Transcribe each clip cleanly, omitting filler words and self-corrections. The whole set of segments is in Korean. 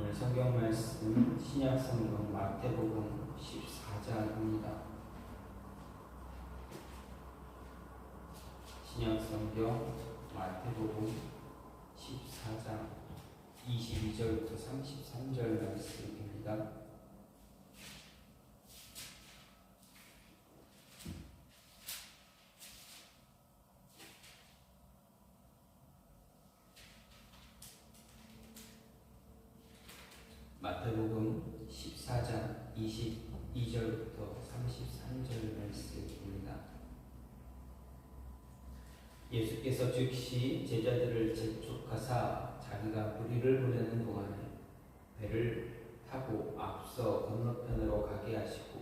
오늘 성경 말씀 신약 성경 마태복음 14장입니다. 신약 성경 마태복음 14장 22절부터 33절 말씀입니다. 마태복음 14장 22절부터 33절 말씀입니다. 예수께서 즉시 제자들을 재촉하사 자기가 무리를 보내는 동안에 배를 타고 앞서 건너편으로 가게 하시고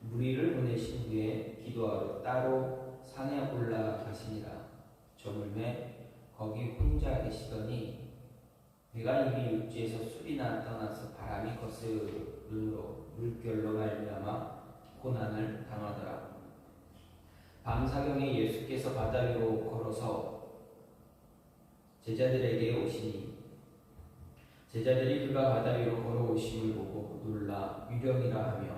무리를 보내신 후에 기도하러 따로 산에 올라가시니라. 저물매 거기 혼자 계시더니 배가 이미 육지에서 수리나 떠나서 바람이 거스름으로 물결로 말미암아 고난을 당하더라. 밤사경에 예수께서 바다 위로 걸어서 제자들에게 오시니 제자들이 그가 바다 위로 걸어오심을 보고 놀라 유령이라 하며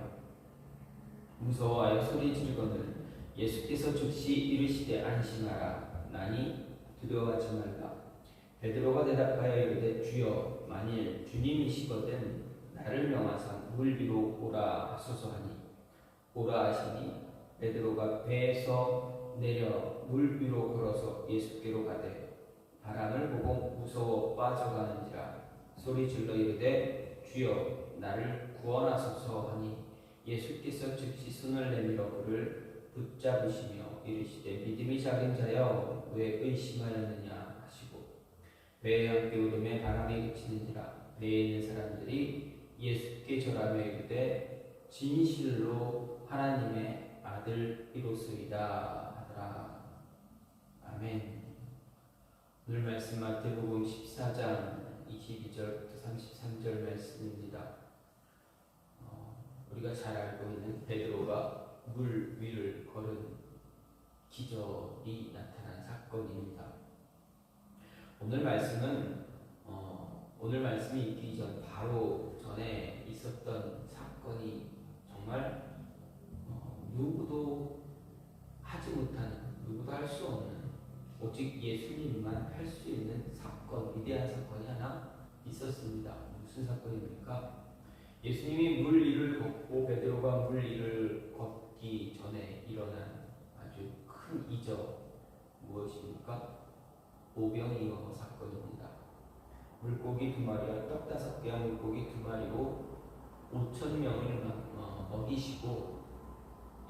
무서워하여 소리 지르거늘 예수께서 즉시 이르시되 안심하라. 나니 두려워하지 말라. 베드로가 대답하여 이르되 주여 만일 주님이시거든 나를 명하사 물 위로 오라 하소서 하니 오라 하시니 베드로가 배에서 내려 물 위로 걸어서 예수께로 가되 바람을 보고 무서워 빠져가는지라 소리 질러 이르되 주여 나를 구원하소서 하니 예수께서 즉시 손을 내밀어 그를 붙잡으시며 이르시되 믿음이 작은 자여 왜 의심하였느냐 배에 함께 오름에 바람이 그치는지라. 배에 있는 사람들이 예수께 절하며 이르되 진실로 하나님의 아들이로소이다 하더라. 아멘. 오늘 말씀 마태복음 14장 22절부터 33절 말씀입니다. 우리가 잘 알고 있는 베드로가 물 위를 걸은 기적이 나타난 사건입니다. 오늘 말씀은 오늘 말씀이 있기 전 바로 전에 있었던 사건이 정말 누구도 하지 못하는, 누구도 할 수 없는, 오직 예수님만 할 수 있는 사건, 위대한 사건이 하나 있었습니다. 무슨 사건입니까? 예수님이 물 위를 걷고 베드로가 물 위를 걷기 전에 일어난 아주 큰 이적, 무엇입니까? 오병이어 사건입니다. 물고기 2마리와 떡 5개와 물고기 2마리로 5,000명을 먹이시고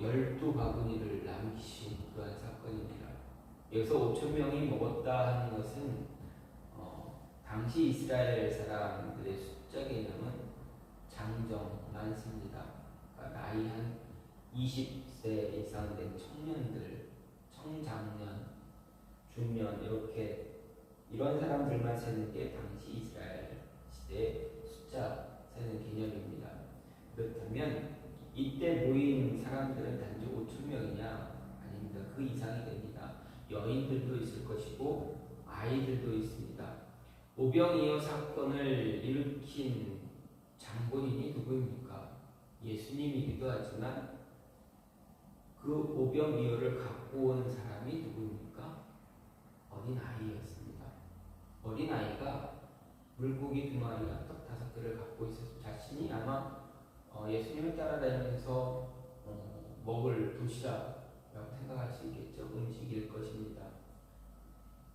12바구니를 남기신 그러한 사건입니다. 여기서 5,000명이 먹었다 하는 것은 당시 이스라엘 사람들의 숫자 개념은 장정 많습니다. 그러니까 나이 한 20세 이상 된 청년들, 청장년, 중년 이렇게 이런 사람들만 세는 게 당시 이스라엘 시대의 숫자 세는 개념입니다. 그렇다면 이때 모인 사람들은 단지 5,000명이냐? 아닙니다. 그 이상이 됩니다. 여인들도 있을 것이고 아이들도 있습니다. 오병이어 사건을 일으킨 장본인이 누구입니까? 예수님이기도 하지만 그 오병이어를 갖고 온 사람이 누구입니까? 어린아이였습니다. 어린아이가 물고기 2마리와 떡 5개를 갖고 있어서 자신이 아마 예수님을 따라다니면서 먹을 도시락이라고 생각할 수 있겠죠. 음식일 것입니다.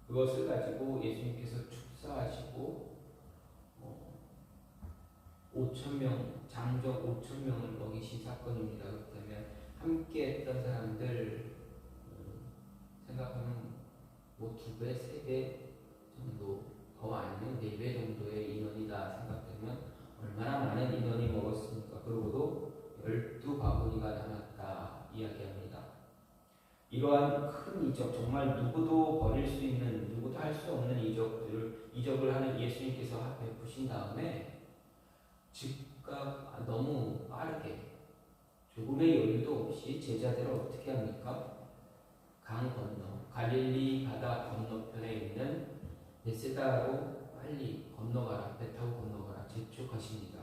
그것을 가지고 예수님께서 축사하시고 5,000명, 장정 5,000명을 먹이신 사건입니다. 그렇다면 함께 했던 사람들 생각하면 2배, 3배 정도, 더 아니면 4배 정도의 인원이다 생각되면 얼마나 많은 인원이 먹었습니까? 그러고도 12바구니가 남았다 이야기합니다. 이러한 큰 이적, 정말 누구도 버릴 수 있는, 누구도 할 수 없는 이적을 하는 예수님께서 베푸신 다음에 즉각 너무 빠르게 조금의 여유도 없이 제자들을 어떻게 합니까? 강 건너, 갈릴리 바다 건너편에 있는 베세다로 빨리 건너가라, 배 타고 건너가라, 재촉하십니다.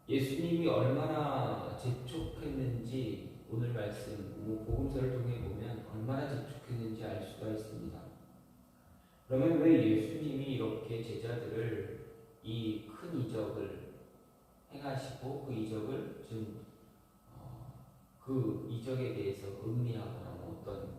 예수님이 얼마나 재촉했는지 오늘 말씀 복음서를 통해 보면 얼마나 재촉했는지 알 수가 있습니다. 그러면 왜 예수님이 이렇게 제자들을 이 큰 이적을 행하시고 그 이적을 그 이적에 대해서 음미하거나 어떤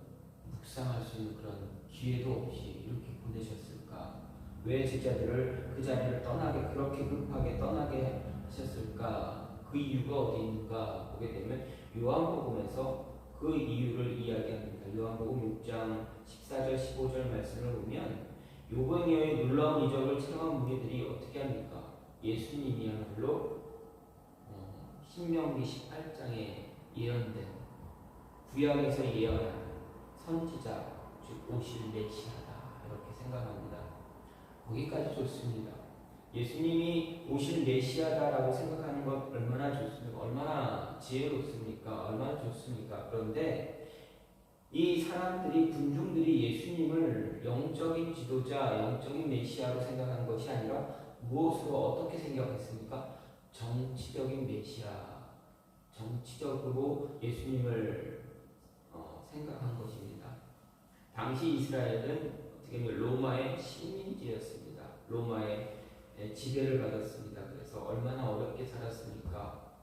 묵상할 수 있는 그런 기회도 없이 이렇게 보내셨을까? 왜 제자들을 그 자리를 떠나게 그렇게 급하게 떠나게 하셨을까? 그 이유가 어디 있는가 보게 되면 요한복음에서 그 이유를 이야기합니다. 요한복음 6장 14절 15절 말씀을 보면 요번여의 놀라운 이적을 체험한 무리들이 어떻게 합니까? 예수님이야말로 신명기 18장에 예언된 구약에서 예언한 선지자 즉 오실 메시아다 이렇게 생각합니다. 거기까지 좋습니다. 예수님이 오실 메시아다라고 생각하는 것 얼마나 좋습니까? 얼마나 지혜롭습니까? 얼마나 좋습니까? 그런데 이 사람들이 군중들이 예수님을 영적인 지도자, 영적인 메시아로 생각한 것이 아니라 무엇으로 어떻게 생각했습니까? 정치적인 메시아, 정치적으로 예수님을 생각한 것입니다. 당시 이스라엘은 어떻게 보면 로마의 식민지였습니다. 로마의 지배를 받았습니다. 그래서 얼마나 어렵게 살았습니까?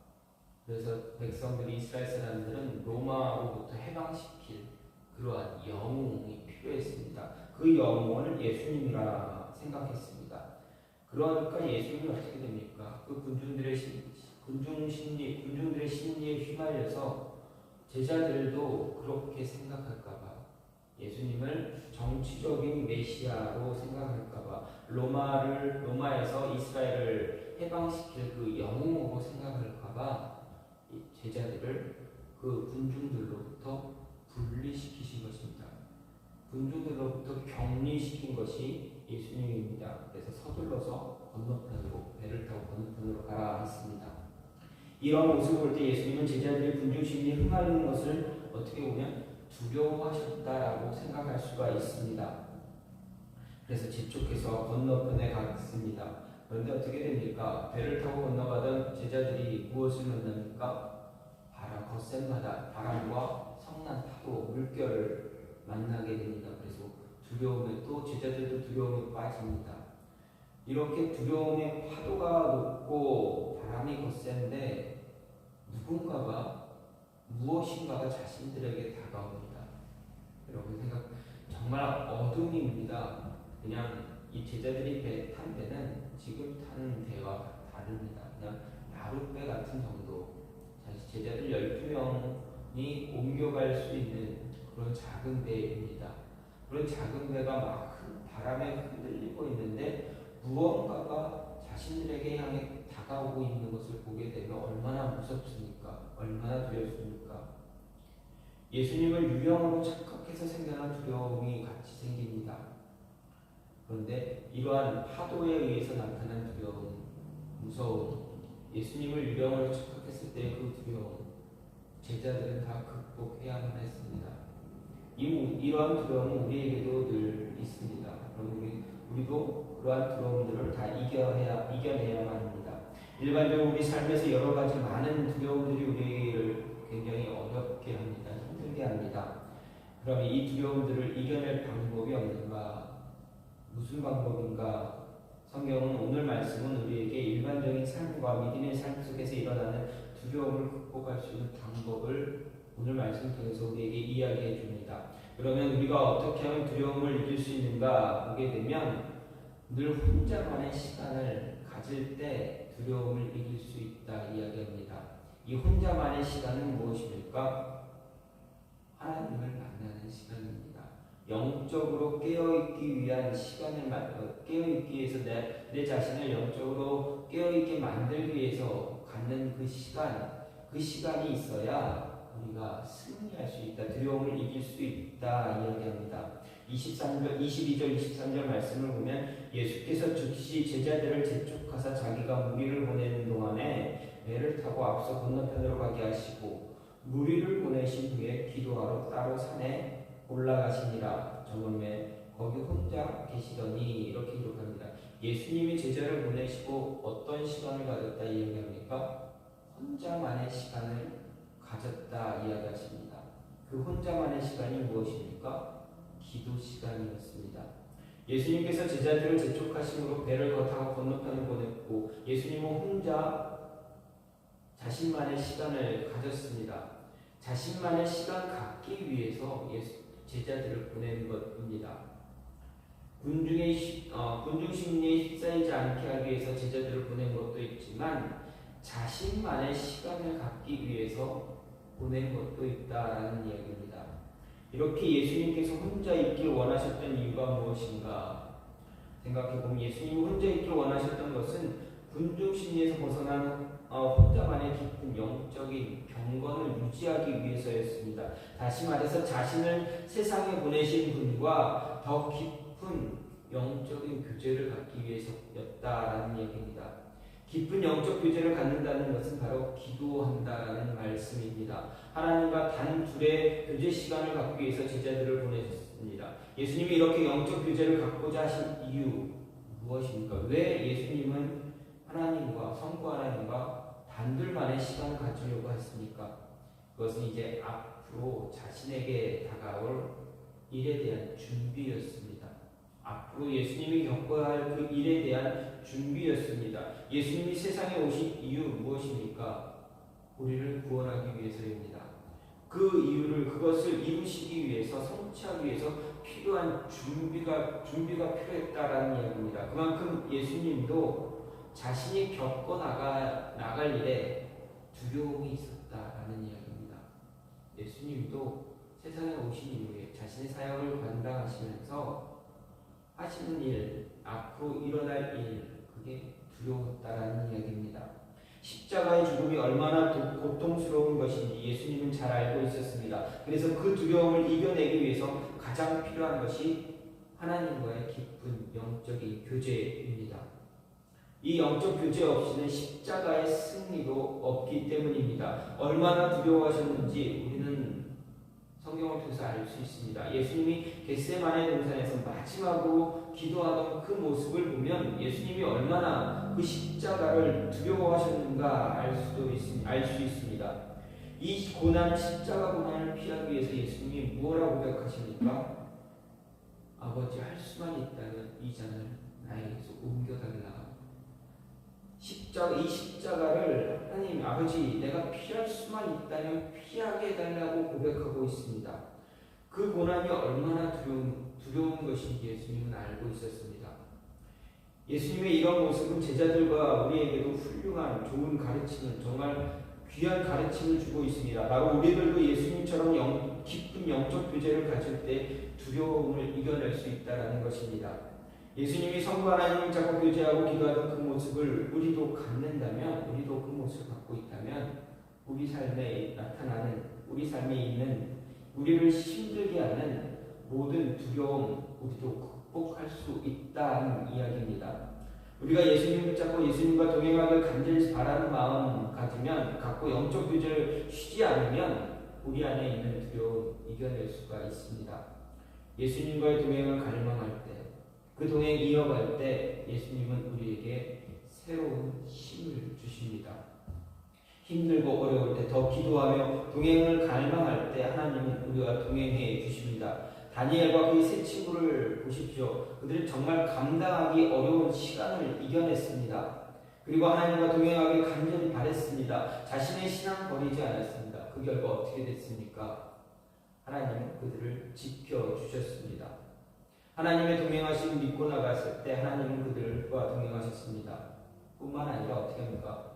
그래서 백성들이 이스라엘 사람들은 로마로부터 해방시킬 그러한 영웅이 필요했습니다. 그 영웅은 예수님이라 생각했습니다. 그러니까 예수님이 어떻게 됩니까? 그 군중들의 심리에 휘말려서 제자들도 그렇게 생각할까봐 예수님을 정치적인 메시아로 생각할까봐 로마에서 이스라엘을 해방시킬 그 영웅으로 생각할까봐 제자들을 그 군중들로부터 분리시키신 것입니다. 군중들로부터 격리시킨 것이 예수님입니다. 그래서 서둘러서 건너편으로 배를 타고 건너편으로 가라 했습니다. 이런 모습을 볼 때 예수님은 제자들의 군중심리에 휘말리는 것을 어떻게 보면 두려워하셨다라고 생각할 수가 있습니다. 그래서 재촉해서 건너편에 갔습니다. 그런데 어떻게 됩니까? 배를 타고 건너가던 제자들이 무엇을 만납니까? 거센 바다, 바람과 성난 파도, 물결을 만나게 됩니다. 그래서 두려움에 또 제자들도 두려움에 빠집니다. 이렇게 두려움의 파도가 높고 바람이 거센데 누군가가 무엇인가가 자신들에게 다가옵니다. 여러분 정말 어둠입니다. 그냥 이 제자들이 탄 배는 지금 타는 배와 다릅니다. 그냥 나룻배 같은 정도. 제자들 12명이 옮겨갈 수 있는 그런 작은 배입니다. 그런 작은 배가 막 바람에 흔들리고 있는데 무언가가 자신들에게 향해 다가오고 있는 것을 보게 되면 얼마나 무섭습니까? 얼마나 두렵습니까? 예수님을 유령으로 착각해서 생겨난 두려움이 같이 생깁니다. 그런데 이러한 파도에 의해서 나타난 두려움, 무서움, 예수님을 유령으로 착각했을 때 그 두려움, 제자들은 다 극복해야만 했습니다. 이러한 두려움은 우리에게도 늘 있습니다. 그럼 우리도 그러한 두려움들을 다 이겨내야만 합니다. 일반적으로 우리 삶에서 여러 가지 많은 두려움들이 우리를 굉장히 어렵게 합니다. 힘들게 합니다. 그럼 이 두려움들을 이겨낼 방법이 없는가? 무슨 방법인가? 성경은 오늘 말씀은 우리에게 일반적인 삶과 믿음의 삶 속에서 일어나는 두려움을 극복할 수 있는 방법을 오늘 말씀 통해서 우리에게 이야기해 줍니다. 그러면 우리가 어떻게 하면 두려움을 이길 수 있는가 보게 되면 늘 혼자만의 시간을 가질 때 두려움을 이길 수 있다 이야기합니다. 이 혼자만의 시간은 무엇입니까? 하나님을 만나는 시간입니다. 영적으로 깨어있기 위한 시간을 깨어있기 위해서 내 자신을 영적으로 깨어있게 만들기 위해서 갖는 그 시간이 있어야 우리가 승리할 수 있다. 두려움을 이길 수 있다 이야기합니다. 22절 23절 말씀을 보면 예수께서 즉시 제자들을 재촉하사 자기가 무리를 보내는 동안에 배를 타고 앞서 건너편으로 가게 하시고 무리를 보내신 후에 기도하러 따로 산에 올라가시니라. 저번에 거기 혼자 계시더니 이렇게 기록합니다. 예수님이 제자를 보내시고 어떤 시간을 가졌다 이야기합니까? 혼자만의 시간을 가졌다 이야기하십니다. 그 혼자만의 시간이 무엇입니까? 기도 시간이었습니다. 예수님께서 제자들을 재촉하심으로 배를 타고 건너편을 보냈고 예수님은 혼자 자신만의 시간을 가졌습니다. 자신만의 시간 갖기 위해서 제자들을 보내는 것입니다. 군중 심리에 휩싸이지 않게 하기 위해서 제자들을 보낸 것도 있지만 자신만의 시간을 갖기 위해서 보낸 것도 있다라는 이야기입니다. 이렇게 예수님께서 혼자 있길 원하셨던 이유가 무엇인가 생각해보면 예수님이 혼자 있길 원하셨던 것은 군중 심리에서 벗어난 혼자만의 깊은 영적인 경건을 유지하기 위해서였습니다. 다시 말해서 자신을 세상에 보내신 분과 더 깊은 영적인 교제를 갖기 위해서였다라는 얘기입니다. 깊은 영적 교제를 갖는다는 것은 바로 기도한다라는 말씀입니다. 하나님과 단둘의 교제 시간을 갖기 위해서 제자들을 보내셨습니다. 예수님이 이렇게 영적 교제를 갖고자 하신 이유 무엇입니까? 왜 예수님은 하나님과 성부 하나님과 단둘만의 시간을 가지려고 했습니까? 그것은 이제 앞으로 자신에게 다가올 일에 대한 준비였습니다. 앞으로 예수님이 겪어야 할 그 일에 대한 준비였습니다. 예수님이 세상에 오신 이유 무엇입니까? 우리를 구원하기 위해서입니다. 그것을 이루시기 위해서, 성취하기 위해서 필요한 준비가 필요했다라는 이야기입니다. 그만큼 예수님도 자신이 겪어 나갈 일에 두려움이 있었다라는 이야기입니다. 예수님도 세상에 오신 이후에 자신의 사역을 감당하시면서 하시는 일, 앞으로 일어날 일, 그게 두려웠다라는 이야기입니다. 십자가의 죽음이 얼마나 고통스러운 것인지 예수님은 잘 알고 있었습니다. 그래서 그 두려움을 이겨내기 위해서 가장 필요한 것이 하나님과의 깊은 영적인 교제입니다. 이 영적 교제 없이는 십자가의 승리도 없기 때문입니다. 얼마나 두려워하셨는지 우리는 성경을 통해서 알 수 있습니다. 예수님이 겟세마네 동산에서 마지막으로 기도하던 그 모습을 보면 예수님이 얼마나 그 십자가를 두려워하셨는가 알 수 있습니다. 이 십자가 고난을 피하기 위해서 예수님이 무엇라고 고백하십니까? 아버지, 할 수만 있다면 이 잔을 나에게서 옮겨달라. 이 십자가를 하나님 아버지, 내가 피할 수만 있다면 피하게 해달라고 고백하고 있습니다. 그 고난이 얼마나 두려운 것인지 예수님은 알고 있었습니다. 예수님의 이런 모습은 제자들과 우리에게도 훌륭한 좋은 가르침을, 정말 귀한 가르침을 주고 있습니다. 바로 우리들도 예수님처럼 깊은 영적 교제를 가질 때 두려움을 이겨낼 수 있다는 것입니다. 예수님이 성부 하나님을 잡고 교제하고 기도하던 그 모습을 우리도 갖는다면, 우리도 그 모습을 갖고 있다면 우리 삶에 나타나는, 우리 삶에 있는 우리를 힘들게 하는 모든 두려움 우리도 극복할 수 있다는 이야기입니다. 우리가 예수님을 붙잡고 예수님과 동행하길 간절히 바라는 마음 갖고 영적 교제를 쉬지 않으면 우리 안에 있는 두려움 이겨낼 수가 있습니다. 예수님과의 동행을 갈망할 때, 그 동행 이어갈 때 예수님은 우리에게 새로운 힘을 주십니다. 힘들고 어려울 때, 더 기도하며 동행을 갈망할 때 하나님은 우리와 동행해 주십니다. 다니엘과 그의 세 친구를 보십시오. 그들은 정말 감당하기 어려운 시간을 이겨냈습니다. 그리고 하나님과 동행하길 간절히 바랬습니다. 자신의 신앙 버리지 않았습니다. 그 결과 어떻게 됐습니까? 하나님은 그들을 지켜주셨습니다. 하나님의 동행하심 믿고 나갔을 때 하나님은 그들과 동행하셨습니다. 뿐만 아니라 어떻게 합니까?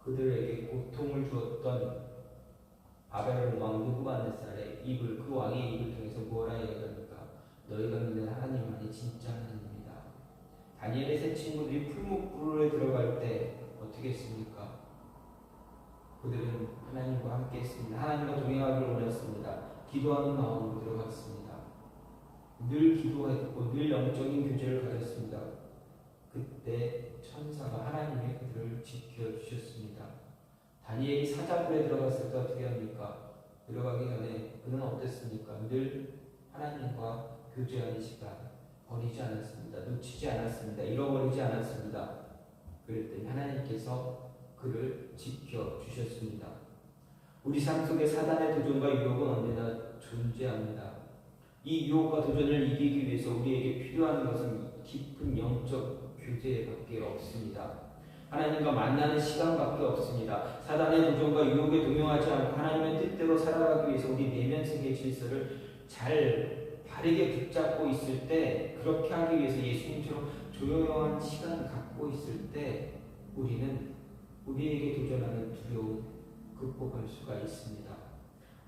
그들에게 고통을 주었던 바벨론 왕 느부갓네살의 입을, 그 왕의 입을 통해서 뭐라 얘기합니까? 너희가 믿는 하나님만이 진짜 하나님입니다. 다니엘의 세 친구들이 풀무불에 들어갈 때 어떻게 했습니까? 그들은 하나님과 함께 했습니다. 하나님과 동행하기를 원했습니다. 기도하는 마음으로 들어갔습니다. 늘 기도했고 늘 영적인 교제를 가졌습니다. 그때 천사가 하나님의 그들을 지켜주셨습니다. 다니엘이 사자굴에 들어갔을 때 어떻게 합니까? 들어가기 전에 그는 어땠습니까? 늘 하나님과 교제하는 시간, 버리지 않았습니다. 놓치지 않았습니다. 잃어버리지 않았습니다. 그랬더니 하나님께서 그를 지켜주셨습니다. 우리 삶 속에 사단의 도전과 유혹은 언제나 존재합니다. 이 유혹과 도전을 이기기 위해서 우리에게 필요한 것은 깊은 영적 교제밖에 없습니다. 하나님과 만나는 시간밖에 없습니다. 사단의 도전과 유혹에 동요하지 않고 하나님의 뜻대로 살아가기 위해서 우리 내면 세계의 질서를 잘 바르게 붙잡고 있을 때, 그렇게 하기 위해서 예수님처럼 조용한 시간을 갖고 있을 때 우리는 우리에게 도전하는 두려움 극복할 수가 있습니다.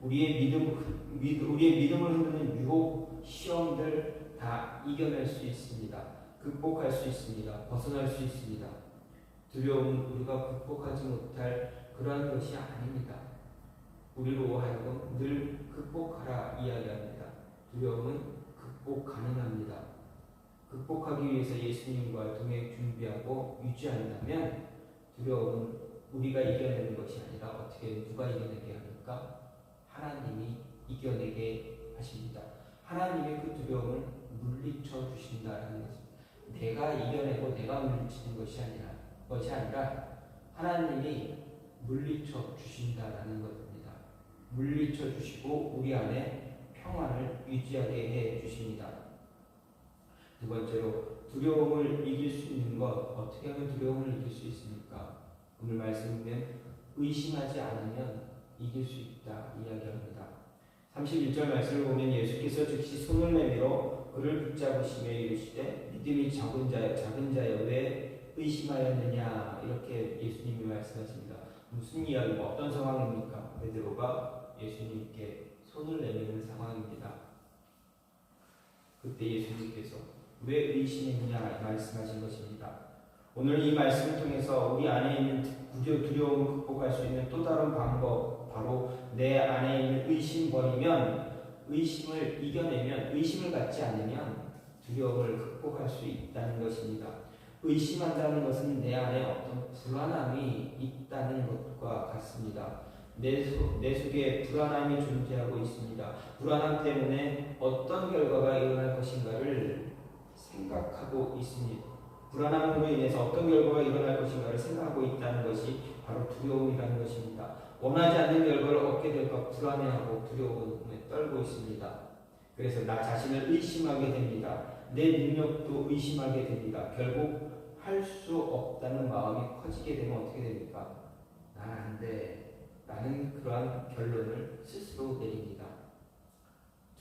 우리의 믿음을 흔드는 유혹, 시험들 다 이겨낼 수 있습니다. 극복할 수 있습니다. 벗어날 수 있습니다. 두려움은 우리가 극복하지 못할 그러한 것이 아닙니다. 우리로 하여금 늘 극복하라 이야기합니다. 두려움은 극복 가능합니다. 극복하기 위해서 예수님과 동행 준비하고 유지한다면 두려움은 우리가 이겨내는 것이 아니라 어떻게 누가 이겨내게 합니까? 하나님이 이겨내게 하십니다. 하나님의 그 두려움을 물리쳐 주신다는 것입니다. 내가 이겨내고 내가 물리치는 것이 아니라 하나님이 물리쳐 주신다라는 것입니다. 물리쳐 주시고 우리 안에 평안을 유지하게 해 주십니다. 두 번째로 두려움을 이길 수 있는 것, 어떻게 하면 두려움을 이길 수 있습니까? 오늘 말씀 보면 의심하지 않으면 이길 수 있다 이야기합니다. 31절 말씀을 보면 예수께서 즉시 손을 내밀어 그를 붙잡으시며 이르시되 믿음이 작은 자여 왜 의심하였느냐, 이렇게 예수님이 말씀하십니다. 무슨 이야기고 어떤 상황입니까? 베드로가 예수님께 손을 내미는 상황입니다. 그때 예수님께서 왜 의심했느냐 말씀하신 것입니다. 오늘 이 말씀을 통해서 우리 안에 있는 두려움을 극복할 수 있는 또 다른 방법, 바로 내 안에 있는 의심 버리면, 의심을 이겨내면, 의심을 갖지 않으면 두려움을 극복할 수 있다는 것입니다. 의심한다는 것은 내 안에 어떤 불안함이 있다는 것과 같습니다. 내 속에 불안함이 존재하고 있습니다. 불안함 때문에 어떤 결과가 일어날 것인가를 생각하고 있습니다. 불안함으로 인해서 어떤 결과가 일어날 것인가를 생각하고 있다는 것이 바로 두려움이라는 것입니다. 원하지 않는 결과를 얻게 될까 불안해하고 두려움에 떨고 있습니다. 그래서 나 자신을 의심하게 됩니다. 내 능력도 의심하게 됩니다. 결국 할 수 없다는 마음이 커지게 되면 어떻게 됩니까? 난 안 돼. 라는 그러한 결론을 스스로 내립니다.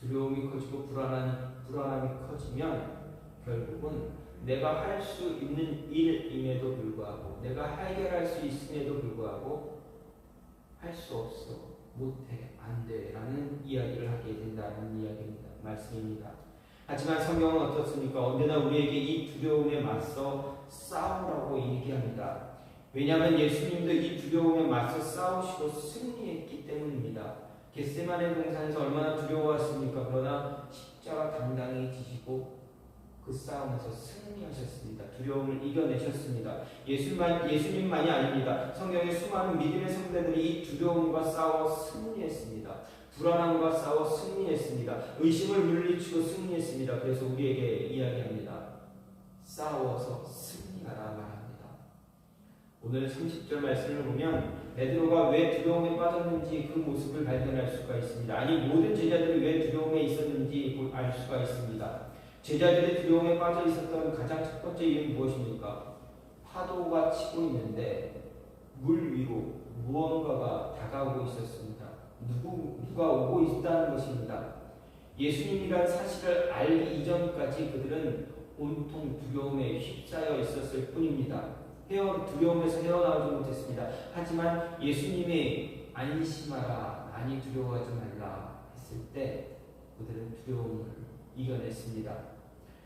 두려움이 커지고 불안함이 커지면 결국은 내가 할 수 있는 일임에도 불구하고, 내가 해결할 수 있음에도 불구하고 할 수 없어, 못해, 안 돼 라는 이야기를 하게 된다는 이야기입니다. 말씀입니다. 하지만 성경은 어떻습니까? 언제나 우리에게 이 두려움에 맞서 싸우라고 얘기합니다. 왜냐하면 예수님도 이 두려움에 맞서 싸우시고 승리했기 때문입니다. 겟세마네 동산에서 얼마나 두려워하십니까? 그러나 십자가 당당히 지시고 그 싸움에서 승리하셨습니다. 두려움을 이겨내셨습니다. 예수님만이 아닙니다. 성경의 수많은 믿음의 선배들이 이 두려움과 싸워 승리했습니다. 불안함과 싸워 승리했습니다. 의심을 물리치고 승리했습니다. 그래서 우리에게 이야기합니다. 싸워서 승리하라 말합니다. 오늘 30절 말씀을 보면 베드로가 왜 두려움에 빠졌는지 그 모습을 발견할 수가 있습니다. 아니, 모든 제자들이 왜 두려움에 있었는지 알 수가 있습니다. 제자들이 두려움에 빠져 있었던 가장 첫 번째 이유는 무엇입니까? 파도가 치고 있는데 물 위로 무언가가 다가오고 있었습니다. 누가 오고 있다는 것입니다. 예수님이란 사실을 알기 이전까지 그들은 온통 두려움에 휩싸여 있었을 뿐입니다. 두려움에서 헤어나오지 못했습니다. 하지만 예수님이 안심하라, 많이 두려워하지 말라 했을 때 그들은 두려움을 이겨냈습니다.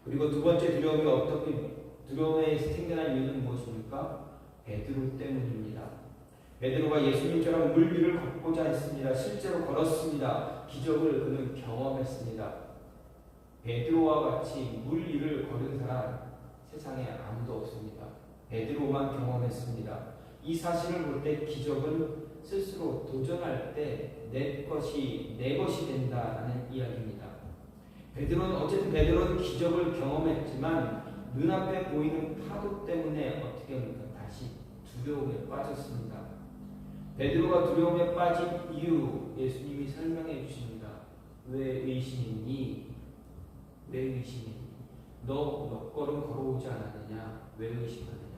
그리고 두 번째 두려움에 생겨난 이유는 무엇입니까? 베드로 때문입니다. 베드로가 예수님처럼 물 위를 걷고자 했습니다. 실제로 걸었습니다. 기적을 그는 경험했습니다. 베드로와 같이 물 위를 걸은 사람 세상에 아무도 없습니다. 베드로만 경험했습니다. 이 사실을 볼 때 기적은 스스로 도전할 때 내 것이 된다는 이야기입니다. 베드로는 기적을 경험했지만 눈앞에 보이는 파도 때문에 어떻게 합니까? 다시 두려움에 빠졌습니다. 베드로가 두려움에 빠진 이유 예수님이 설명해 주십니다. 왜 의심이니? 왜 의심이니? 너 몇 걸음 걸어오지 않았느냐? 왜 의심하느냐?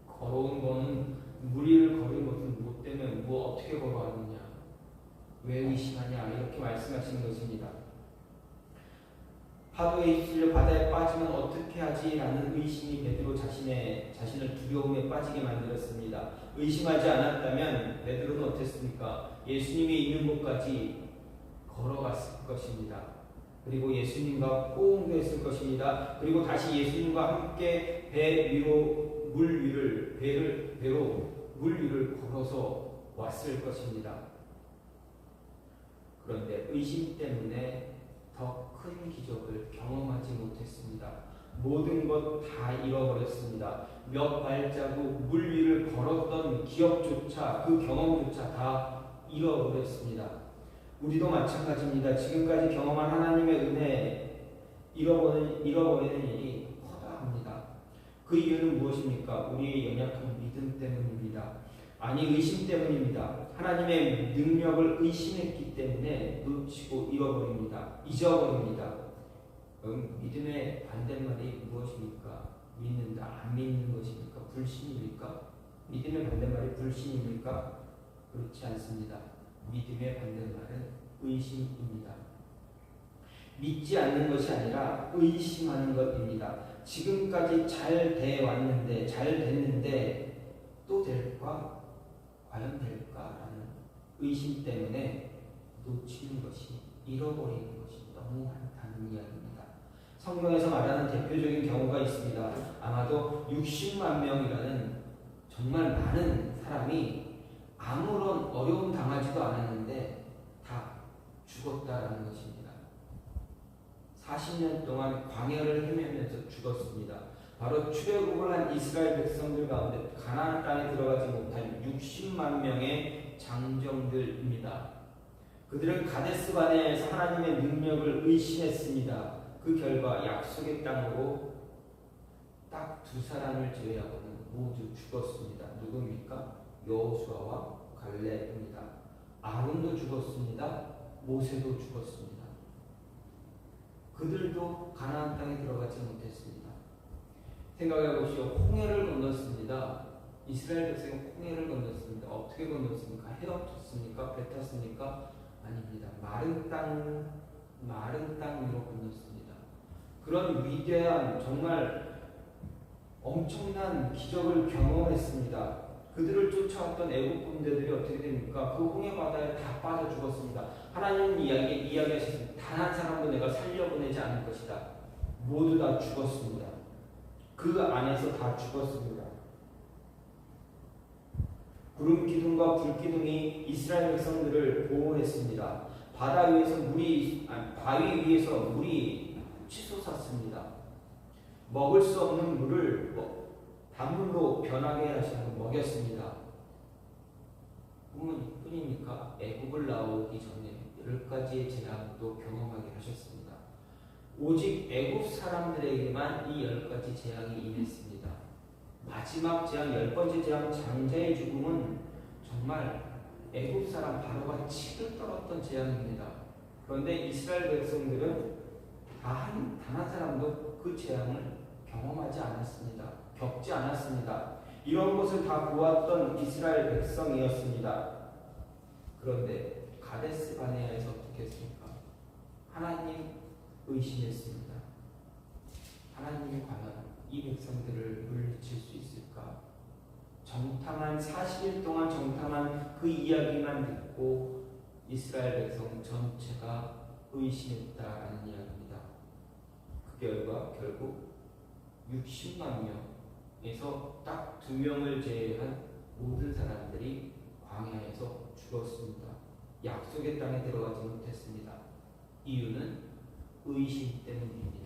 걸어온 거는 무리를 걸은 것은 뭐 때문에 뭐 어떻게 걸어왔느냐? 왜 의심하냐? 이렇게 말씀하시는 것입니다. 파도에 휩쓸려 바다에 빠지면 어떻게 하지? 라는 의심이 베드로 자신을 두려움에 빠지게 만들었습니다. 의심하지 않았다면 베드로는 어땠습니까? 예수님이 있는 곳까지 걸어갔을 것입니다. 그리고 예수님과 호응했을 것입니다. 그리고 다시 예수님과 함께 배로 물 위를 걸어서 왔을 것입니다. 그런데 의심 때문에 더 큰 기적을 경험하지 못했습니다. 모든 것 다 잃어버렸습니다. 몇 발자국 물 위를 걸었던 기억조차, 그 경험조차 다 잃어버렸습니다. 우리도 마찬가지입니다. 지금까지 경험한 하나님의 은혜 잃어버리는 일이 허다합니다. 그 이유는 무엇입니까? 우리의 연약한 믿음 때문입니다. 아니, 의심 때문입니다. 하나님의 능력을 의심했기 때문에 놓치고 잊어버립니다. 믿음의 반대말이 무엇입니까? 믿는다, 안 믿는 것입니까? 불신입니까? 믿음의 반대말이 불신입니까? 그렇지 않습니다. 믿음의 반대말은 의심입니다. 믿지 않는 것이 아니라 의심하는 것입니다. 지금까지 잘 됐는데 또 될까? 과연 될까라는 의심 때문에 놓치는 것이, 잃어버리는 것이 너무 많다는 이야기입니다. 성경에서 말하는 대표적인 경우가 있습니다. 아마도 60만 명이라는 정말 많은 사람이 아무런 어려움 당하지도 않았는데 다 죽었다라는 것입니다. 40년 동안 광야를 헤매면서 죽었습니다. 바로 출애굽을 한 이스라엘 백성들 가운데 가나안 땅에 들어가지 못한 60만 명의 장정들입니다. 그들은 가데스 바네아에서 하나님의 능력을 의심했습니다. 그 결과 약속의 땅으로 딱 두 사람을 제외하고는 모두 죽었습니다. 누굽니까? 여호수아와 갈렙입니다. 아론도 죽었습니다. 모세도 죽었습니다. 그들도 가나안 땅에 들어가지 못했습니다. 생각해 보시오. 홍해를 건넜습니다. 이스라엘 백성이 홍해를 건넜습니다. 어떻게 건넜습니까? 헤엄쳤습니까? 배 탔습니까? 아닙니다. 마른 땅 위로 건넜습니다. 그런 위대한, 정말 엄청난 기적을 경험했습니다. 그들을 쫓아왔던 애국 군대들이 어떻게 됩니까? 그 홍해 바다에 다 빠져 죽었습니다. 하나님은 이야기하셨습니다. 단 한 사람도 내가 살려보내지 않을 것이다. 모두 다 죽었습니다. 그 안에서 다 죽었습니다. 구름 기둥과 불 기둥이 이스라엘 백성들을 보호했습니다. 바위 위에서 물이 치솟았습니다. 먹을 수 없는 물을 단물로 변하게 하시고 먹였습니다. 뿐입니까? 애굽을 나오기 전에 10가지의 재앙도 경험하게 하셨습니다. 오직 애굽 사람들에게만 이 10가지 재앙이 임했습니다. 마지막 재앙, 10번째 재앙, 장자의 죽음은 정말 애굽 사람 바로가 치를 떨었던 재앙입니다. 그런데 이스라엘 백성들은 단 한 사람도 그 재앙을 경험하지 않았습니다. 겪지 않았습니다. 이런 것을 다 보았던 이스라엘 백성이었습니다. 그런데 가데스 바네아에서 어떻게 했습니까? 하나님 의심했습니다. 하나님이 과연 이 백성들을 물리칠 수 있을까? 40일 동안 정탐한 그 이야기만 듣고 이스라엘 백성 전체가 의심했다라는 이야기입니다. 그 결과 결국 60만 명에서 딱 2명을 제외한 모든 사람들이 광야에서 죽었습니다. 약속의 땅에 들어가지 못했습니다. 이유는 의심 때문입니다.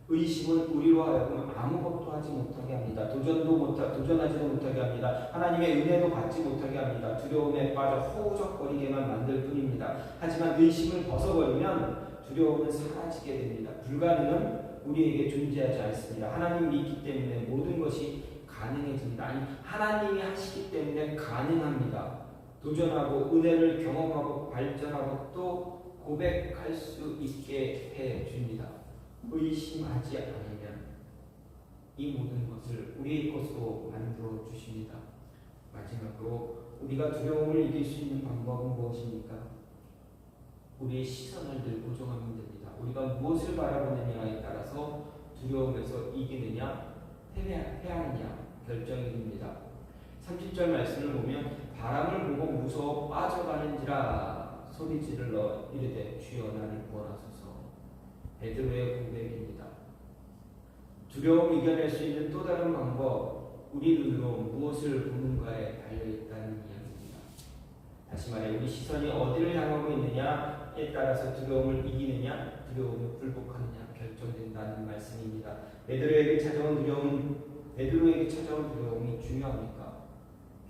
의심은 우리로 하여금 아무것도 하지 못하게 합니다. 도전하지도 못하게 합니다. 하나님의 은혜도 받지 못하게 합니다. 두려움에 빠져 허우적거리게만 만들 뿐입니다. 하지만 의심을 벗어버리면 두려움은 사라지게 됩니다. 불가능은 우리에게 존재하지 않습니다. 하나님 믿기 때문에 모든 것이 가능해집니다. 아니, 하나님이 하시기 때문에 가능합니다. 도전하고 은혜를 경험하고 발전하고 또 고백할 수 있게 해줍니다. 의심하지 않으면 이 모든 것을 우리의 것으로 만들어 주십니다. 마지막으로 우리가 두려움을 이길 수 있는 방법은 무엇입니까? 우리의 시선을 늘 고정하면 됩니다. 우리가 무엇을 바라보느냐에 따라서 두려움에서 이기느냐 패하느냐 결정이 됩니다. 30절 말씀을 보면 바람을 보고 무서워 빠져가는지라 소리 지르러 이르되 주여 나를 구원하소서. 베드로의 고백입니다. 두려움 이겨낼 수 있는 또 다른 방법, 우리 눈으로 무엇을 보는가에 달려있다는 이야기입니다. 다시 말해 우리 시선이 어디를 향하고 있느냐에 따라서 두려움을 이기느냐 두려움을 굴복하느냐 결정된다는 말씀입니다. 베드로에게 찾아온 두려움이 중요합니까?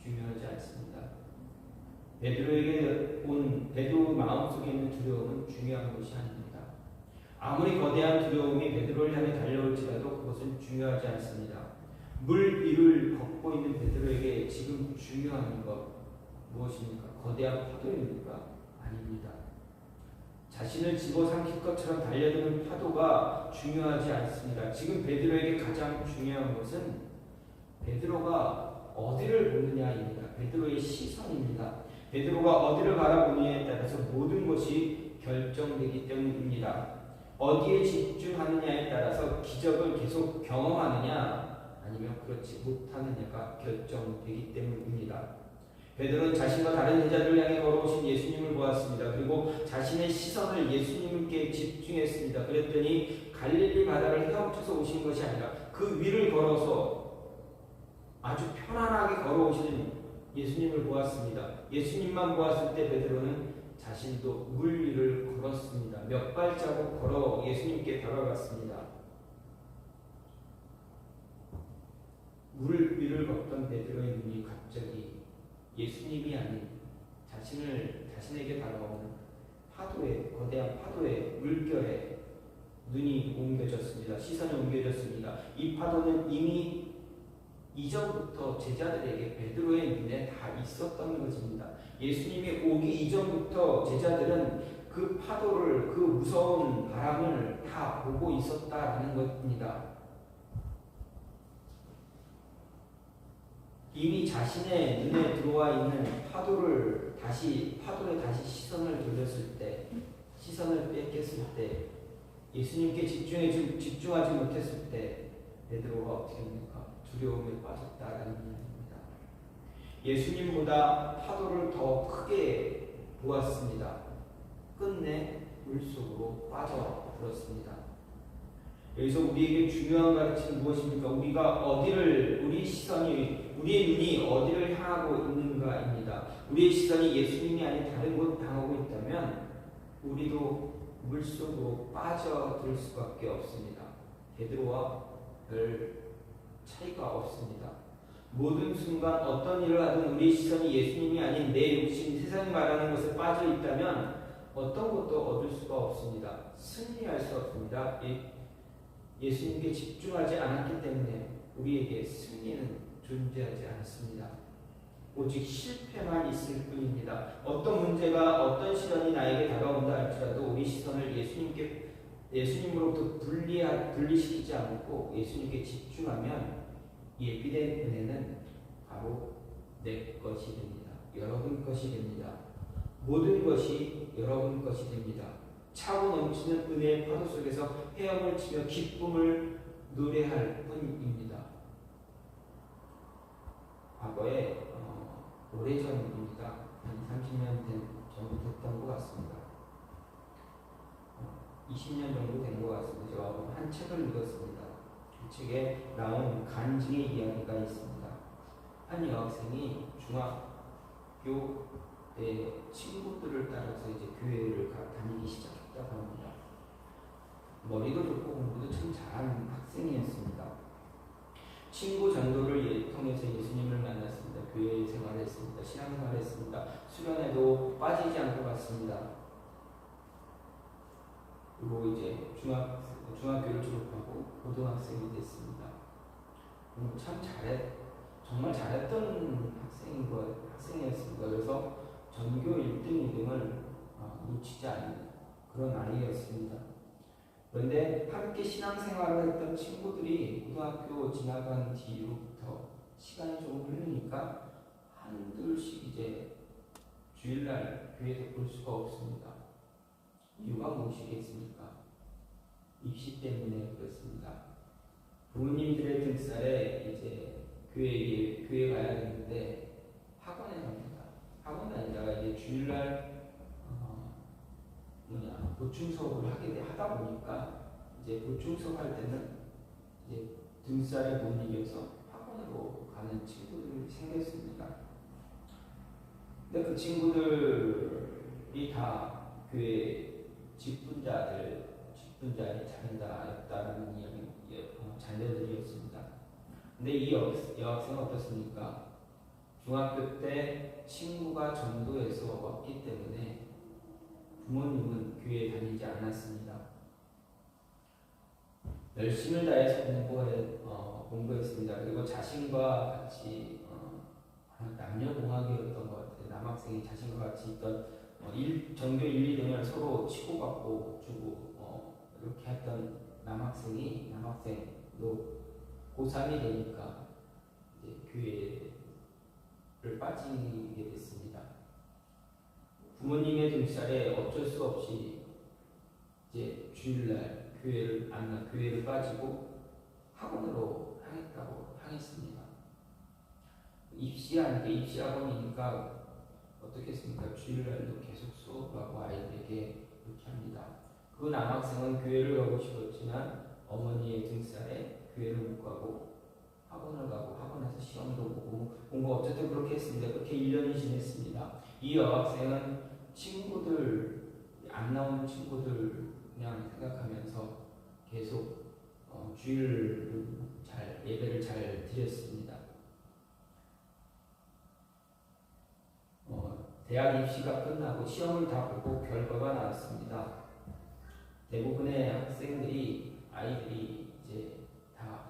중요하지 않습니다. 베드로 마음속에 있는 두려움은 중요한 것이 아닙니다. 아무리 거대한 두려움이 베드로를 향해 달려올지라도 그것은 중요하지 않습니다. 물 위를 걷고 있는 베드로에게 지금 중요한 것 무엇입니까? 거대한 파도입니까? 아닙니다. 자신을 집어삼킬 것처럼 달려드는 파도가 중요하지 않습니다. 지금 베드로에게 가장 중요한 것은 베드로가 어디를 보느냐입니다. 베드로의 시선입니다. 베드로가 어디를 바라보느냐에 따라서 모든 것이 결정되기 때문입니다. 어디에 집중하느냐에 따라서 기적을 계속 경험하느냐 아니면 그렇지 못하느냐가 결정되기 때문입니다. 베드로는 자신과 다른 제자들을 향해 걸어오신 예수님을 보았습니다. 그리고 자신의 시선을 예수님께 집중했습니다. 그랬더니 갈릴리 바다를 헤엄쳐서 오신 것이 아니라 그 위를 걸어서 아주 편안하게 걸어오시는 예수님을 보았습니다. 예수님만 보았을 때 베드로는 자신도 물 위를 걸었습니다. 몇 발자국 걸어 예수님께 다가갔습니다. 물 위를 걷던 베드로의 눈이 갑자기 예수님이 아닌 자신에게 다가오는 거대한 파도의 물결에 눈이 옮겨졌습니다. 시선이 옮겨졌습니다. 이 파도는 이미 이전부터 제자들에게 베드로의 눈에 다 있었던 것입니다. 예수님이 오기 이전부터 제자들은 그 파도를, 그 무서운 바람을 다 보고 있었다는 것입니다. 이미 자신의 눈에 들어와 있는 파도에 다시 시선을 돌렸을 때, 시선을 뺏겼을 때, 예수님께 집중하지 못했을 때 베드로가 어떻게 됩니까? 두려움에 빠졌다라는 이야기입니다. 예수님보다 파도를 더 크게 보았습니다. 끝내 물속으로 빠져들었습니다. 여기서 우리에게 중요한 가르침은 무엇입니까? 우리의 눈이 어디를 향하고 있는가입니다. 우리의 시선이 예수님이 아닌 다른 곳 향하고 있다면 우리도 물속으로 빠져들 수밖에 없습니다. 베드로와 별 차이가 없습니다. 모든 순간 어떤 일을 하든 우리 시선이 예수님이 아닌 내 욕심, 세상이 말하는 것에 빠져 있다면 어떤 것도 얻을 수가 없습니다. 승리할 수 없습니다. 예수님께 집중하지 않았기 때문에 우리에게 승리는 존재하지 않습니다. 오직 실패만 있을 뿐입니다. 어떤 문제가 어떤 시련이 나에게 다가온다 할지라도 우리 시선을 예수님으로부터 분리시키지 않고 예수님께 집중하면 예비된 은혜는 바로 내 것이 됩니다. 여러분 것이 됩니다. 모든 것이 여러분 것이 됩니다. 차고 넘치는 은혜의 파도 속에서 헤엄을 치며 기쁨을 노래할 뿐입니다. 과거에 오래전입니다. 한 30년 정도 됐던 것 같습니다. 20년 정도 된 것 같습니다. 제가 한 책을 읽었습니다. 그 책에 나온 간증의 이야기가 있습니다. 한 여학생이 중학교 때 친구들을 따라서 이제 교회를 다니기 시작했다고 합니다. 머리도 좋고 공부도 참 잘하는 학생이었습니다. 친구 전도를 통해서 예수님을 만났습니다. 교회 생활했습니다. 신앙생활했습니다. 수련회도 빠지지 않고 갔습니다. 그리고 이제 중학교를 졸업하고 고등학생이 됐습니다. 참 정말 잘했던 학생이었습니다. 그래서 전교 1등, 2등을 놓치지 않는 그런 아이였습니다. 그런데 함께 신앙생활을 했던 친구들이 고등학교 지나간 뒤로부터 시간이 조금 흐르니까 한둘씩 이제 주일날 교회에서 볼 수가 없습니다. 이유가 무엇이겠습니까? 입시 때문에 그렇습니다. 부모님들의 등살에 이제 교회 가야 되는데 학원에 갑니다. 학원 다니다가 이제 주일날 보충 수업을 하다 보니까 이제 보충 수업 할 때는 이제 등살에 못 이겨서 학원으로 가는 친구들이 생겼습니다. 근데 그 친구들이 다 교회 직분자의 자녀다였다는 자녀들이었습니다. 근데 이 여학생은 어떻습니까? 중학교 때 친구가 전도에서 왔기 때문에 부모님은 교회에 다니지 않았습니다. 열심을 다해서 공부했습니다. 그리고 자신과 같이 남녀공학이었던 것 같아요. 남학생이 자신과 같이 있던 전교 1, 2등을 서로 치고받고 주고 이렇게 했던 남학생도 고3이 되니까 이제 교회를 빠지게 됐습니다. 부모님의 등살에 어쩔 수 없이 이제 주일날 교회를 빠지고 학원으로 향했습니다. 입시 학원이니까 어떻겠습니까? 주일날도 계속 수업하고 아이들에게 그렇게 합니다. 그 남학생은 교회를 가고 싶었지만 어머니의 등살에 교회를 못 가고 학원을 가고 학원에서 시험도 보고 공부 어쨌든 그렇게 했습니다. 그렇게 1년이 지냈습니다. 이 여학생은 안 나오는 친구들 그냥 생각하면서 계속 예배를 잘 드렸습니다. 대학 입시가 끝나고 시험을 다 보고 결과가 나왔습니다. 대부분의 아이들이 이제 다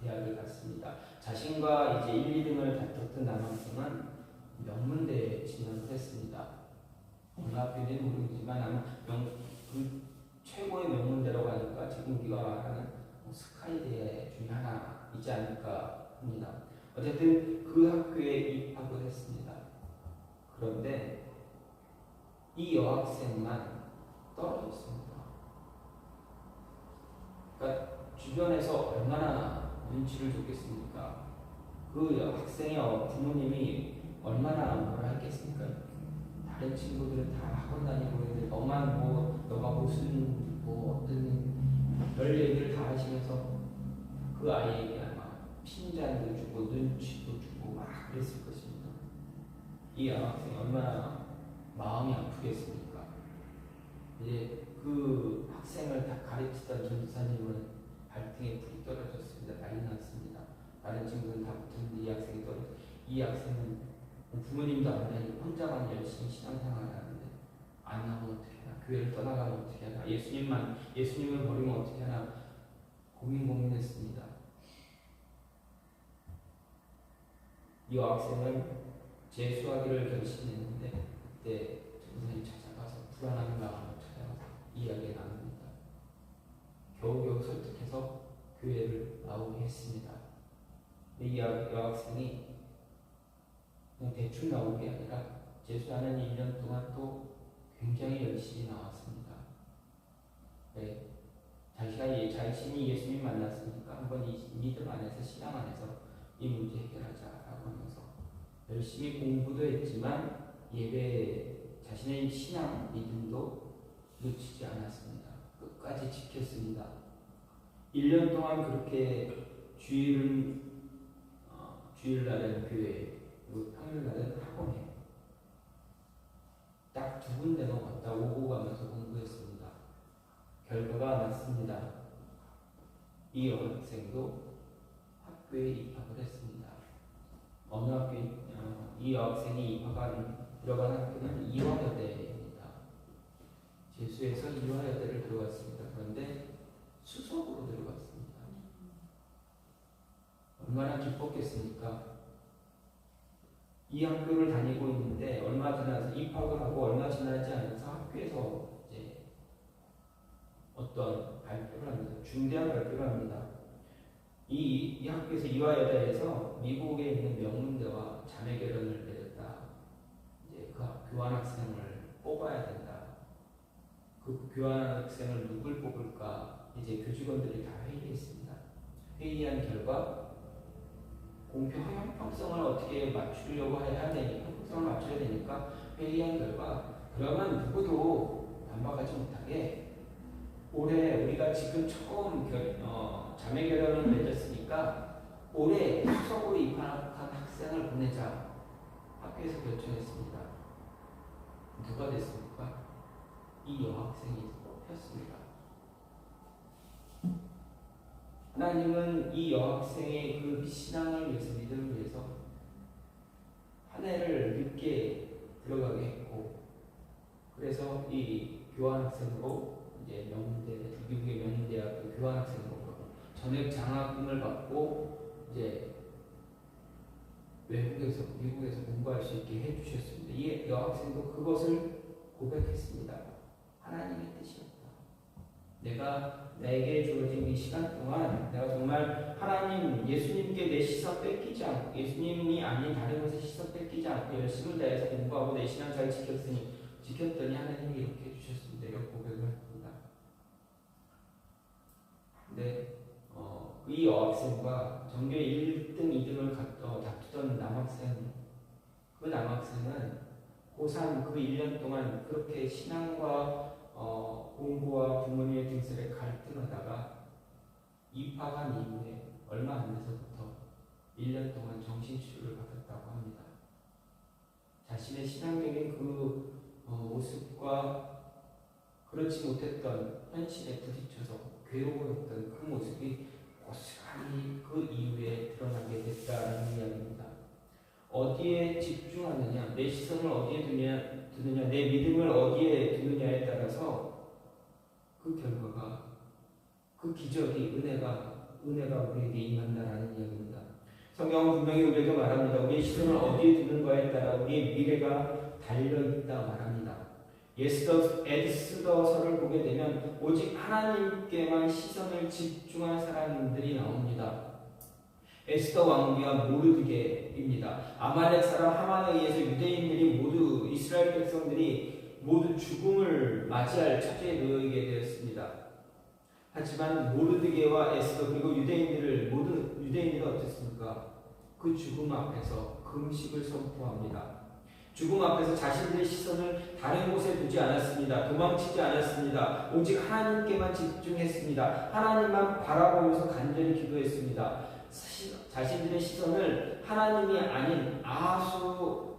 대학에 갔습니다. 자신과 이제 1, 2등을 다퉜던 남학생은 명문대에 진학을 했습니다. 어느 학교인지는 모르겠지만 아마 최고의 명문대라고 하니까 지금 우리가 말하는 스카이대 중에 하나이지 않을까 합니다. 어쨌든 그 학교에 입학을 했습니다. 그런데 이 여학생만 떨어졌습니다. 그러니까 주변에서 얼마나 눈치를 줬겠습니까? 그 학생의 부모님이 얼마나 뭐라 했겠습니까? 다른 친구들은 다 학원 다니고 있는데 너가 무슨 어떤 별 얘기를 다 하시면서 그 아이에게 아마 핀잔도 주고 눈치도 주고 막 그랬을 것입니다. 이 여학생이 얼마나 마음이 아프겠습니까? 이제 그 학생을 다 가르치던 전도사님은 발등에 불이 떨어졌습니다. 난리 났습니다. 다른 친구들은 다 붙었는데 이 학생이 떨어졌습니다. 이 학생은 부모님도 안 다니고 혼자만 열심히 신앙생활을 하는데 안 나오면 어떻게 하나, 교회를 떠나가면 어떻게 하나, 예수님을 버리면 어떻게 하나 고민했습니다. 이 여학생은 재수하기를 결심했는데 그때 전도사님 찾아가서 불안한 마음으로 찾아가서 이야기를 나눕니다. 겨우겨우 설득해서 교회를 나오게 했습니다. 이 여학생이 그냥 대충 나온 게 아니라 재수하는 1년 동안 또 굉장히 열심히 나왔습니다. 네. 자신이 예수님 만났으니까 한번 이 믿음 안에서 신앙 안에서 이 문제 해결하자라고 하면서 열심히 공부도 했지만 자신의 신앙 믿음도 놓치지 않았습니다. 끝까지 지켰습니다. 1년 동안 그렇게 주일날은 교회, 그리고 평일날은 학원에 딱 2군데만 갔다 오고 가면서 공부했습니다. 결과가 났습니다. 이 여학생도 학교에 입학을 했습니다. 이 여학생이 들어간 학교는 이화여대입니다. 죄수에서 이화여대를 들어갔습니다. 그런데 수석으로 들어갔습니다. 얼마나 기뻤겠습니까? 이 학교를 다니고 있는데 얼마 지나서 입학을 하고 얼마 지나지 않아서 학교에서 이제 어떤 발표를 합니다. 중대한 발표를 합니다. 이 학교에서 이화여대에서 미국에 있는 명문대와 자매결연을 맺었다. 이제 그 교환학생을 뽑아야 된다. 그 교환학생을 누굴 뽑을까? 이제 교직원들이 다 회의했습니다. 회의한 결과 공평 형평성을 어떻게 맞추려고 해야 되니까 형평성을 맞춰야 되니까 회의한 결과 그러면 누구도 반박하지 못하게 올해 우리가 지금 처음 자매 결연을 맺었으니까 올해 수석으로 입학한 학생을 보내자 학교에서 결정했습니다. 누가 됐습니까? 이 여학생이 뽑혔습니다. 하나님은 이 여학생의 그 신앙을 위해서 믿음을 위해서 한 해를 늦게 들어가게 했고 그래서 이 교환학생으로 이제 미국의 명문대학교 교환학생으로 전액 장학금을 받고 이제 미국에서 공부할 수 있게 해주셨습니다. 이 여학생도 그것을 고백했습니다. 하나님의 뜻이었다. 내게 주어진 이 시간 동안 내가 정말 하나님 예수님께 내 시선 뺏기지 않고 예수님이 아닌 다른 것에 시선 뺏기지 않고 열심을 다해서 공부하고 내 신앙 잘 지켰더니 하나님이 이렇게 해주셨습니다. 이렇게 고백을 합니다. 근데 이 여학생과 전교 1등, 2등을 다투던 남학생은 고3 그 1년 동안 그렇게 신앙과 공부와 부모님의 등설에 갈등하다가 입학한 이후에 얼마 안 돼서부터 1년 동안 정신치료를 받았다고 합니다. 자신의 신앙적인 그 모습과 그렇지 못했던 현실에 부딪혀서 괴로워했던 그 모습이 고스란히 그 이후에 드러나게 됐다는 이야기입니다. 어디에 집중하느냐, 내 시선을 어디에 두느냐, 내 믿음을 어디에 두느냐에 따라서 그 결과가, 그 기적이, 은혜가 우리에게 임한다라는 이야기입니다. 성경은 분명히 우리에게 말합니다. 우리의 시선을 어디에 두는가에 따라 우리의 미래가 달려있다 말합니다. 에스더서를 보게 되면 오직 하나님께만 시선을 집중한 사람들이 나옵니다. 에스더 왕비와 모르드게입니다. 아말렉 사람 하만에 의해서 유대인들이 이스라엘 백성들이 모두 죽음을 맞이할 처지에 놓이게 되었습니다. 하지만 모르드게와 에스더 그리고 유대인들은 어땠습니까? 그 죽음 앞에서 금식을 선포합니다. 죽음 앞에서 자신들의 시선을 다른 곳에 두지 않았습니다. 도망치지 않았습니다. 오직 하나님께만 집중했습니다. 하나님만 바라보면서 간절히 기도했습니다. 자신들의 시선을 하나님이 아닌 아하수에로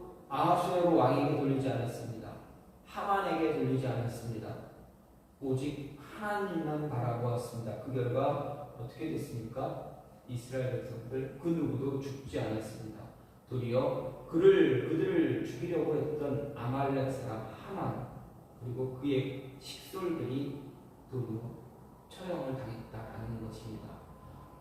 왕에게 돌리지 않았습니다. 하만에게 돌리지 않았습니다. 오직 하나님만 바라보았습니다. 그 결과 어떻게 됐습니까? 이스라엘 백성들 그 누구도 죽지 않았습니다. 도리어 그들을 죽이려고 했던 아말렉 사람 하만 그리고 그의 식솔들이 도리어 처형을 당했다라는 것입니다.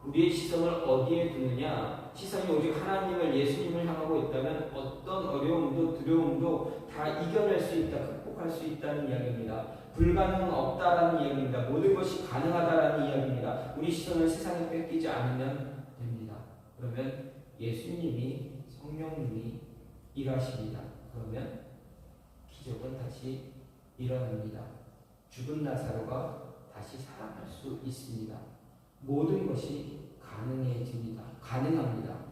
우리의 시선을 어디에 두느냐? 시선이 오직 하나님을 예수님을 향하고 있다면 어떤 어려움도 두려움도 다 이겨낼 수 있다, 극복할 수 있다는 이야기입니다. 불가능은 없다라는 이야기입니다. 모든 것이 가능하다라는 이야기입니다. 우리 시선을 세상에 뺏기지 않으면 됩니다. 그러면 예수님이 성령님이 일하십니다. 그러면 기적은 다시 일어납니다. 죽은 나사로가 다시 살아날 수 있습니다. 모든 것이 가능합니다.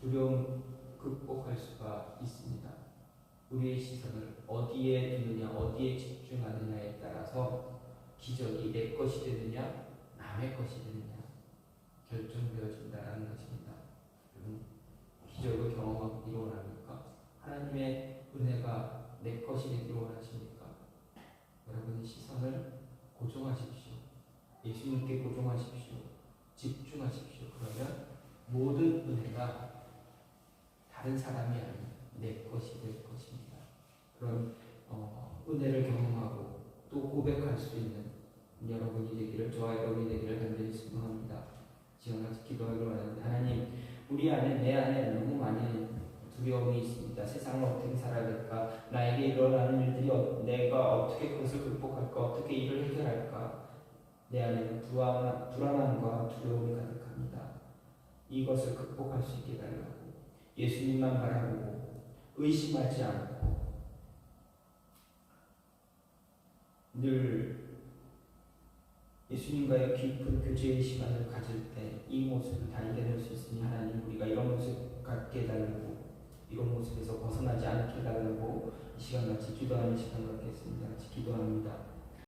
두려움 극복할 수가 있습니다. 우리의 시선을 어디에 두느냐, 어디에 집중하느냐에 따라서 기적이 내 것이 되느냐, 남의 것이 되느냐 결정되어진다는 것입니다. 기적을 경험하기로 원합니까? 하나님의 은혜가 내 것이 되기로 원하십니까? 여러분의 시선을 고정하십시오. 예수님께 고정하십시오. 집중하십시오. 그러면 모든 은혜가 다른 사람이 아닌 내 것이 될 것입니다. 그런 은혜를 경험하고 또 고백할 수 있는 여러분이 되기를, 저와 여러분이 되기를 간절히 소망합니다. 지금 같이 기도하기로 하는데, 하나님, 우리 안에, 내 안에 너무 많은 두려움이 있습니다. 세상을 어떻게 살아야 될까? 나에게 일어나는 일들이 내가 어떻게 그것을 극복할까? 어떻게 이를 해결할까? 내 안에는 불안함과 두려움이 가득합니다. 이것을 극복할 수 있게 달라고 예수님만 바라보고 의심하지 않고 늘 예수님과의 깊은 교제의 시간을 가질 때 이 모습을 다 이겨낼 수 있으니 하나님, 우리가 이런 모습 갖게 해달라고, 이런 모습에서 벗어나지 않게 해달라고 이 시간 같이 기도하는 시간 갖겠습니다. 같이 기도합니다.